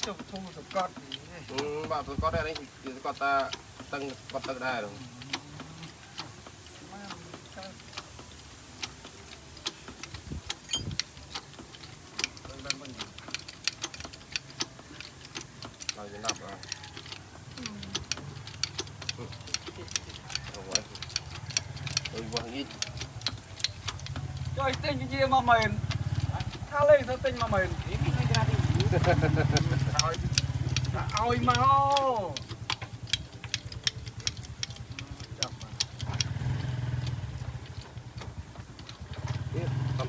จบทูสกอตบ่สกอตได้นี่สกอตตาตั้งสกอตตั้งได้หรอเราจะนับอ่ะเอาไว้วันนี้จอยเต้นยี่มาเหม็นถ้าเล่นเขาเต้นมาเหม็นเอาอีมา